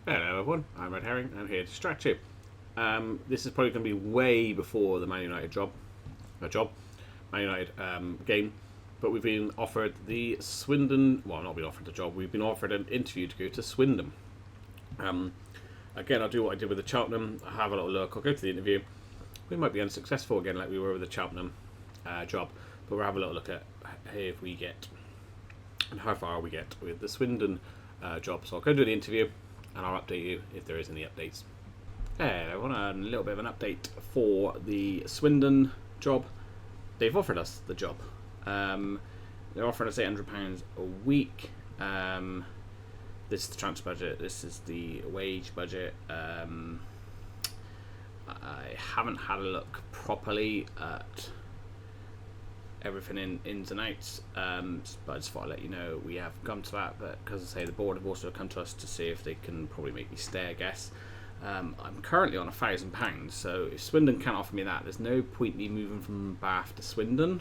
Hello everyone, I'm Red Herring. I'm here to distract you. This is probably going to be way before the Man United Man United game, but we've been offered the Swindon. Well, not been offered the job. We've been offered an interview to go to Swindon. Again, I'll do what I did with the Cheltenham. I'll have a little look. I'll go to the interview. We might be unsuccessful again, like we were with the Cheltenham job, but we'll have a little look at if we get and how far we get with the Swindon job. So I'll go do the interview, and I'll update you if there is any updates. I want a little bit of an update for the Swindon job. They've offered us the job. They're offering us £800 a week. This is the transfer budget. This is the wage budget. I haven't had a look properly at everything in ins and outs, but I just thought I'd let you know we have come to that. But because I say the board have also come to us to see if they can probably make me stay, I guess. I'm currently on £1,000, so if Swindon can't offer me that, there's no point me moving from Bath to Swindon.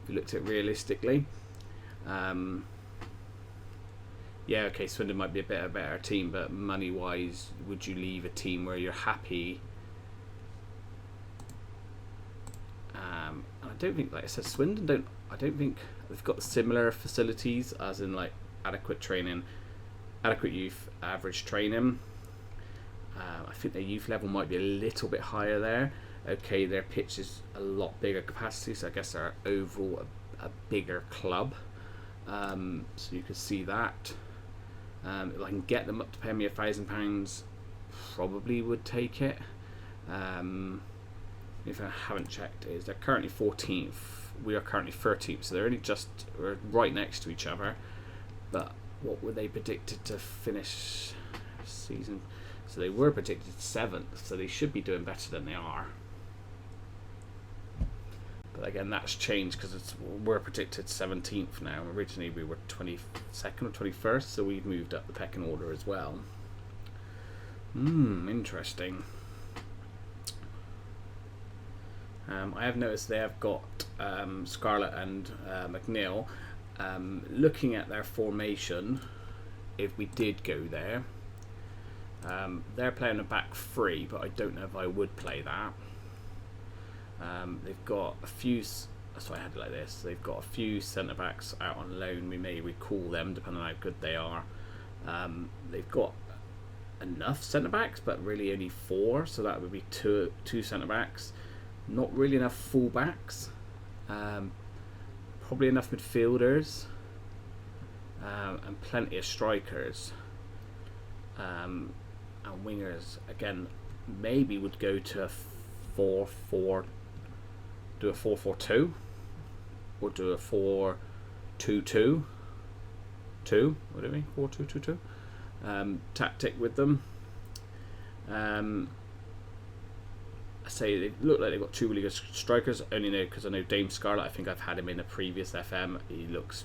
If you looked at it realistically, yeah, okay, Swindon might be a better team, but money-wise, would you leave a team where you're happy? I don't think, like I said, Swindon I don't think they've got similar facilities, as in like adequate training, adequate youth, average training. I think their youth level might be a little bit higher there. Okay, their pitch is a lot bigger capacity, so I guess they're overall a bigger club. So you can see that. If I can get them up to pay me £1,000, probably would take it. If I haven't checked, is they're currently 14th. We are currently 13th, so they're only we're right next to each other. But what were they predicted to finish season? So they were predicted 7th, so they should be doing better than they are. But again, that's changed because we're predicted 17th now. Originally we were 22nd or 21st, so we've moved up the pecking order as well. Interesting. I have noticed they have got Scarlett and McNeil. Looking at their formation, if we did go there, they're playing a back three, but I don't know if I would play that. They've got a few. That's why I had it like this. They've got a few centre backs out on loan. We may recall them depending on how good they are. They've got enough centre backs, but really only 4. So that would be two centre backs. Not really enough full backs. Probably enough midfielders. And plenty of strikers. And wingers. Again, maybe would go to a 4-4. Do a 4-4-2, or do a 4-2-2. What do you mean? 4-2-2-2. Tactic with them. I say they look like they've got 2 really good strikers. Only know because I know Dame Scarlett. I think I've had him in a previous FM. He looks,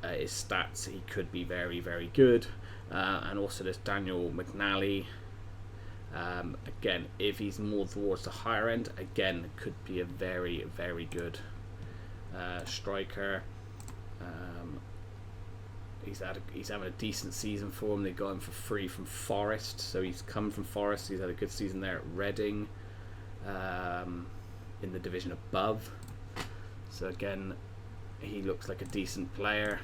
his stats, he could be very, very good. And also there's Daniel McNally. Again, if he's more towards the higher end, again, could be a very, very good striker. He's having a decent season for him. They got him for free from Forest, so he's come from Forest. He's had a good season there at Reading, in the division above. So again, he looks like a decent player.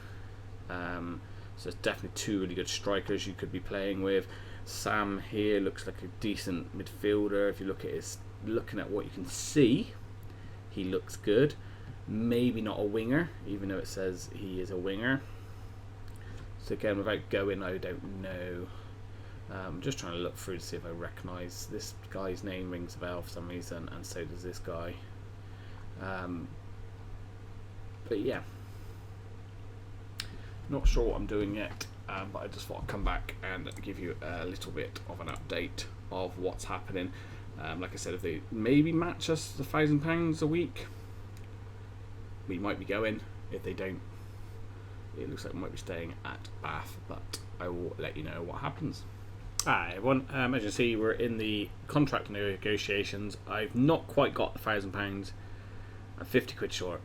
So it's definitely 2 really good strikers you could be playing with. Sam here looks like a decent midfielder. If you looking at what you can see, he looks good. Maybe not a winger, even though it says he is a winger. So again, without going, I don't know. I'm just trying to look through to see if I recognise this guy's name. Rings a bell for some reason, and so does this guy. But yeah, not sure what I'm doing yet. But I just thought I'd come back and give you a little bit of an update of what's happening. Like I said, if they maybe match us the £1,000 a week, we might be going. If they don't, it looks like we might be staying at Bath, but I will let you know what happens. Hi everyone, as you see, we're in the contract negotiations. I've not quite got the £1,000. I'm 50 quid short,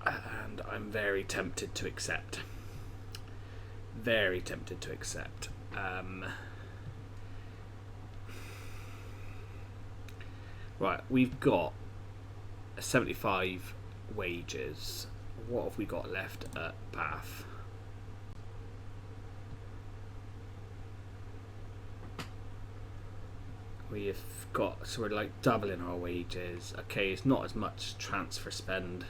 and I'm very tempted to accept. very tempted to accept. Right, we've got 75 wages. What have we got left at Bath? We've got, so we're like doubling our wages. Okay, it's not as much transfer spend,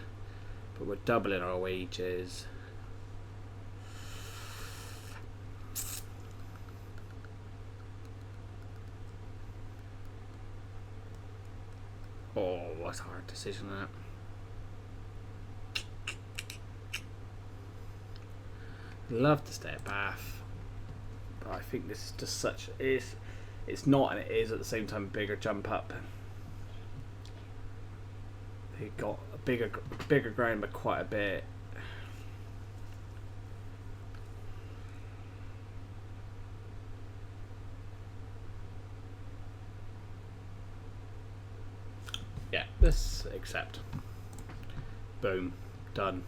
but we're doubling our wages. Oh, what's a hard decision that? Love to stay at Bath, but I think this is just such it's not, and it is at the same time, a bigger jump up. They got a bigger ground by quite a bit. Yeah, let's accept. Boom, done.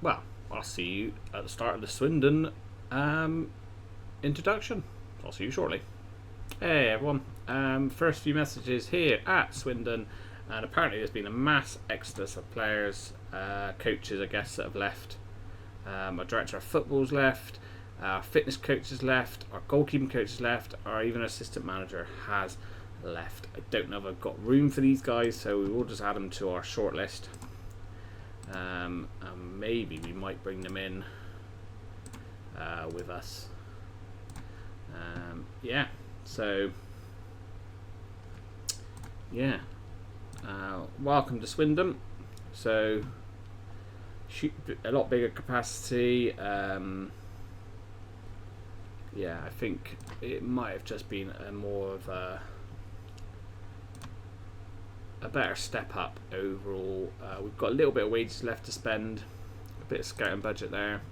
Well, I'll see you at the start of the Swindon introduction. I'll see you shortly. Hey everyone, first few messages here at Swindon, and apparently there's been a mass exodus of players, coaches I guess, that have left. Our director of football's left, our fitness coach has left, our goalkeeping coach has left, or even assistant manager has left. I don't know if I've got room for these guys, so we will just add them to our short list. And maybe we might bring them in with us. Yeah, so yeah, welcome to Swindon. So a lot bigger capacity. Yeah, I think it might have just been a more of a better step up overall. We've got a little bit of wages left to spend, a bit of scouting budget there.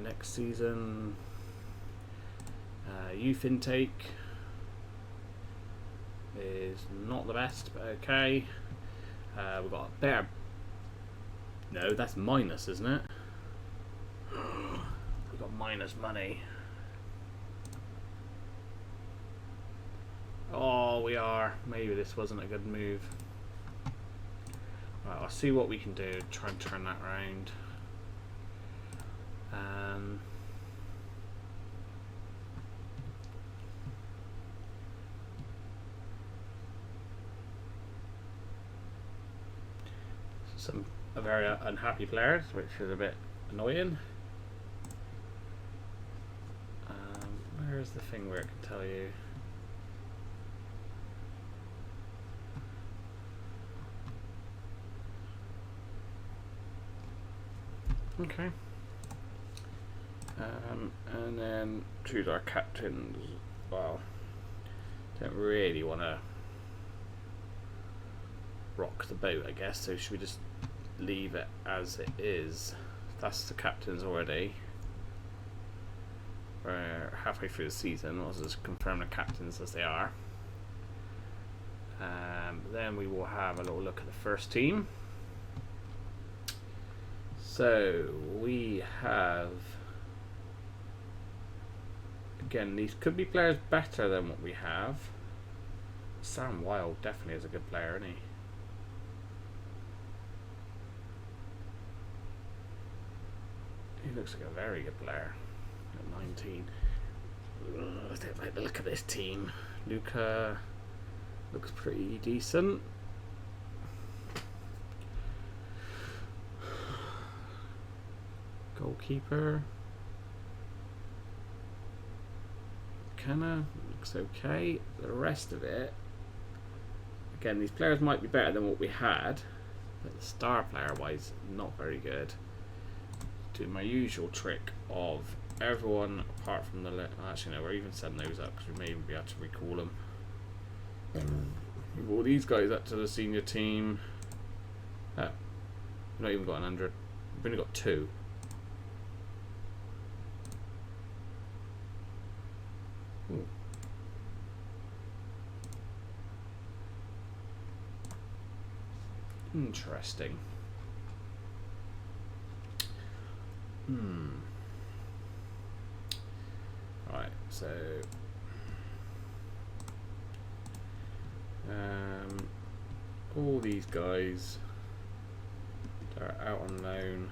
Next season, youth intake is not the best, but okay. We've got a better, no, that's minus, isn't it? We've got minus money. Oh, we are. Maybe this wasn't a good move. Right, I'll see what we can do. Try and turn that around. Some very unhappy players, which is a bit annoying. Where's the thing where it can tell you? Okay. And then choose our captains. Well, don't really want to rock the boat, I guess, so should we just leave it as it is? That's the captains already. We're halfway through the season. Let's just confirm the captains as they are. Then we will have a little look at the first team. So we have, again, these could be players better than what we have. Sam Wilde definitely is a good player, isn't he? He looks like a very good player at 19. I don't like the look of this team. Luca looks pretty decent. Goalkeeper. Kenna looks okay. The rest of it, again, these players might be better than what we had, but the star player wise, not very good. Do my usual trick of everyone apart from the actually no, we're even setting those up because we may even be able to recall them. Move all these guys up to the senior team. We've not even got 100. We've only got 2. Ooh. Interesting. Right, so all these guys are out on loan.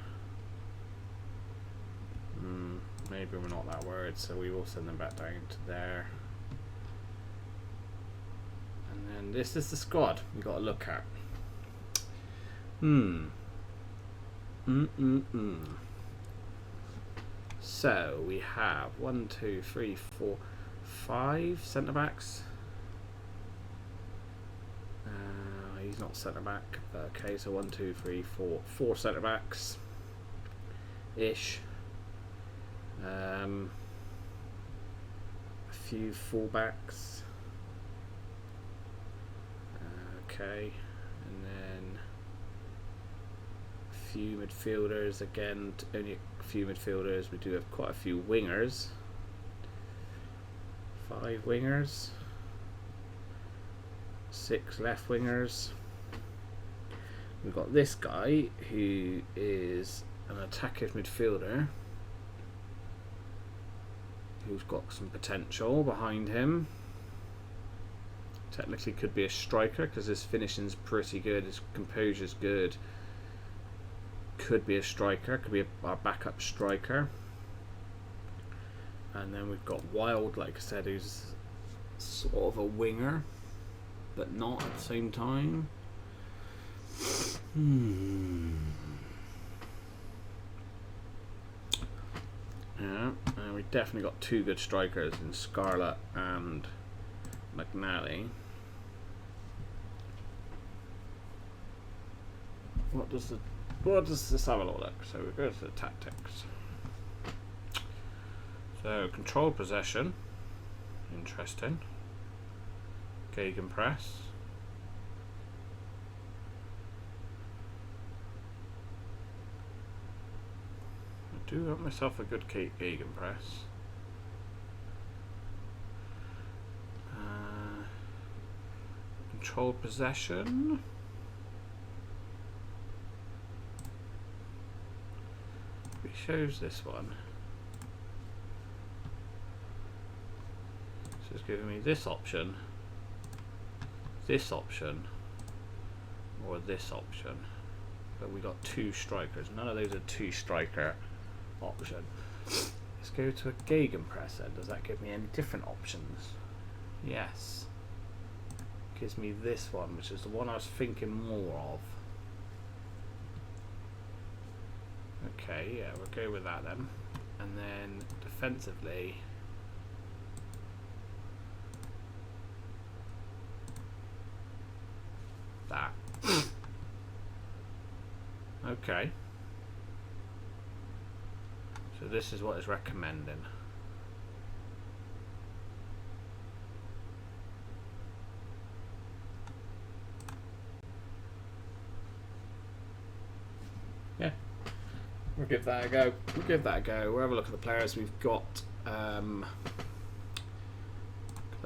Maybe we're not that worried, so we will send them back down to there. And then this is the squad we got to look at. So we have 1, 2, 3, 4, 5 centre backs. He's not centre back. Okay, so 1, 2, 3, 4 centre backs ish. A few fullbacks. Okay, and then a few midfielders. Again, only a few midfielders. We do have quite a few wingers. 5 wingers. 6 left wingers. We've got this guy who is an attacking midfielder who's got some potential behind him. Technically could be a striker because his finishing's pretty good, his composure's good. Could be a striker, could be our backup striker. And then we've got Wild, like I said, who's sort of a winger, but not at the same time. Yeah, and we definitely got 2 good strikers in Scarlett and McNally. What does this have a look? So we go to the tactics. So control possession, interesting. Gegenpress. I do have myself a good gegenpress. Control possession. It shows this one. So it's giving me this option, or this option. But we got 2 strikers. None of those are 2 striker option. Let's go to a gegenpress then. Does that give me any different options? Yes. Gives me this one, which is the one I was thinking more of. Okay, yeah, we'll go with that then. And then defensively, that. Okay. So this is what it's recommending. Yeah. We'll give that a go. We'll have a look at the players we've got. I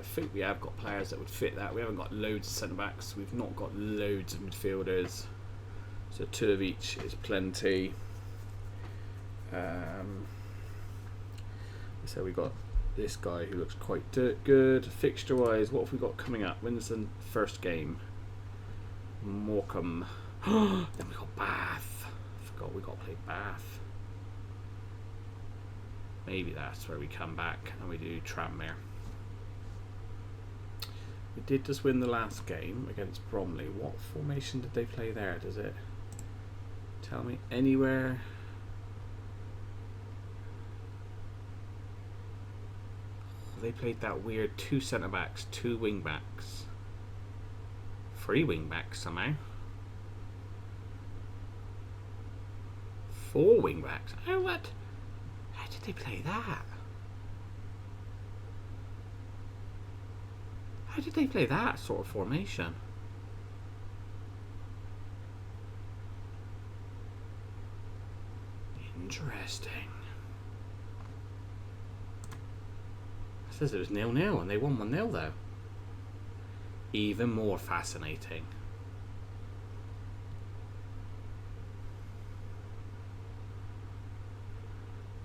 think we have got players that would fit that. We haven't got loads of centre backs. We've not got loads of midfielders. So 2 of each is plenty. So we got this guy who looks quite good. Fixture wise, what have we got coming up? When's the first game? Morecambe. Then we got Bath. I forgot we got to play Bath. Maybe that's where we come back and we do Tranmere. We did just win the last game against Bromley. What formation did they play there? Does it tell me anywhere? They played that weird 2 centre backs, 2 wing backs, 3 wing backs somehow, 4 wing backs. Oh, what? How did they play that? How did they play that sort of formation? Interesting. It says it was 0-0 and they won 1-0 though. Even more fascinating.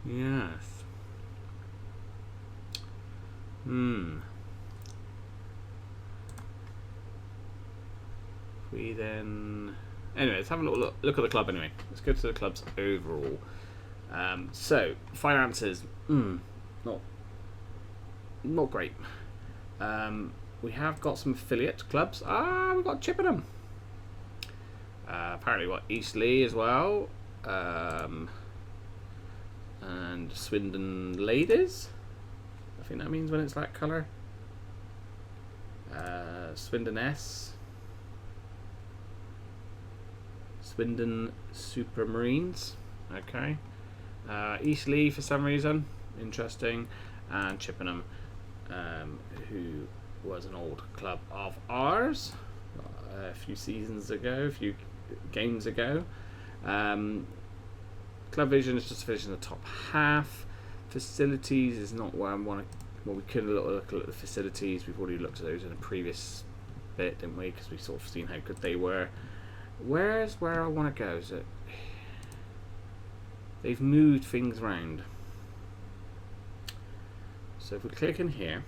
Yes. We then... Anyway, let's have a little look at the club anyway. Let's go to the clubs overall. So, finances. Not great. We have got some affiliate clubs. We've got Chippenham. Apparently we've got Eastleigh as well. And Swindon Ladies. I think that means when it's that colour. Swindon S. Swindon Supermarines. Okay. Eastleigh for some reason. Interesting. And Chippenham, who was an old club of ours a few seasons ago, a few games ago. Club vision is just finishing the top half. Facilities is not where I want to. Well, we could look at the facilities. We've already looked at those in a previous bit, didn't we? Because we sort of seen how good they were. Where's where I want to go? Is it? They've moved things around. So if we click in here,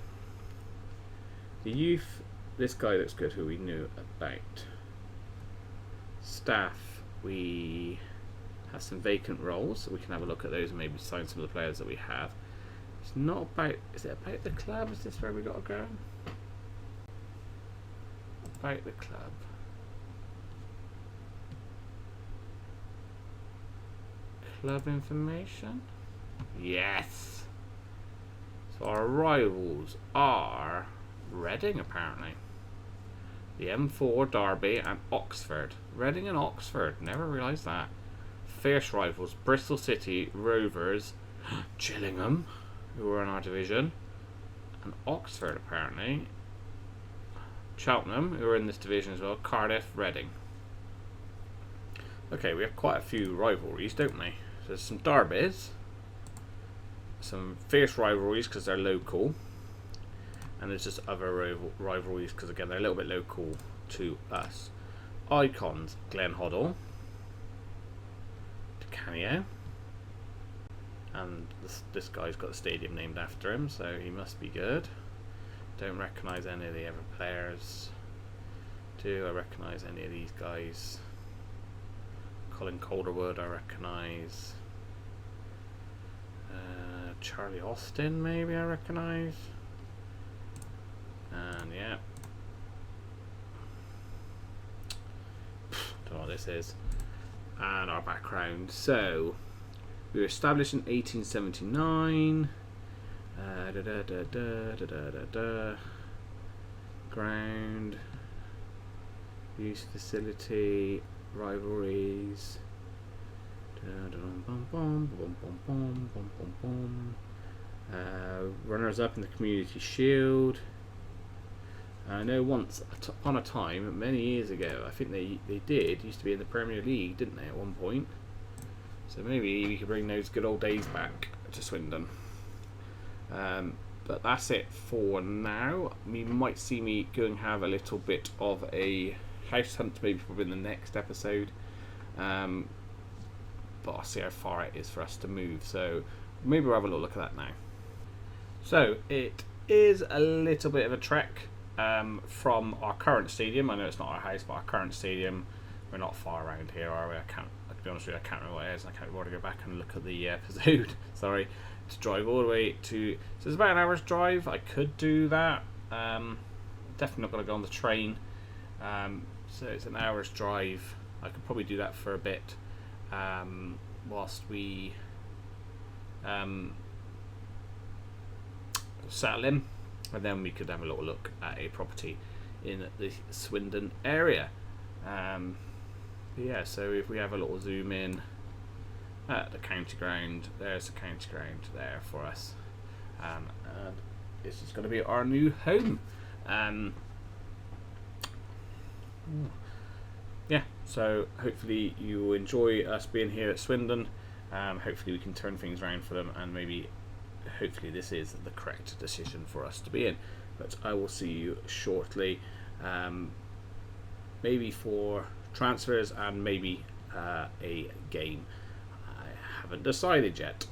the youth. This guy looks good. Who we knew about. Staff. We have some vacant roles, so we can have a look at those and maybe sign some of the players that we have. It's not about. Is it about the club? Is this where we got to go? About the club. Club information. Yes. So our rivals are Reading, apparently. The M4, Derby, and Oxford. Reading and Oxford. Never realised that. Fierce rivals: Bristol City, Rovers, Gillingham, who are in our division, and Oxford apparently. Cheltenham, who are in this division as well. Cardiff, Reading. Okay, we have quite a few rivalries, don't we? So there's some derbies, some fierce rivalries because they're local, and there's just other rivalries because again they're a little bit local to us. Icons: Glen Hoddle, Canio, and this guy's got a stadium named after him, so he must be good. Don't recognise any of the other players. Do I recognise any of these guys? Colin Calderwood I recognise. Charlie Austin maybe I recognise. And yeah, don't know what this is. And our background. So we were established in 1879. Ground, use facility, rivalries. Runners up in the Community Shield. I know once upon a time, many years ago, I think they used to be in the Premier League, didn't they, at one point? So maybe we could bring those good old days back to Swindon. But that's it for now. You might see me go and have a little bit of a house hunt maybe probably in the next episode. But I'll see how far it is for us to move. So maybe we'll have a little look at that now. So it is a little bit of a trek from our current stadium. I know it's not our house, but our current stadium. We're not far around here, are we? To be honest with you, I can't remember what it is. I can't remember to go back and look at the episode. Sorry. To drive all the way to... So it's about an hour's drive. I could do that. Definitely not going to go on the train. So it's an hour's drive. I could probably do that for a bit whilst we settle in. And then we could have a little look at a property in the Swindon area. Yeah, so if we have a little zoom in at the county ground, there's the county ground there for us, and this is going to be our new home. Yeah, so hopefully you will enjoy us being here at Swindon. Hopefully we can turn things around for them, and hopefully this is the correct decision for us to be in. But I will see you shortly, maybe for transfers and maybe a game. I haven't decided yet.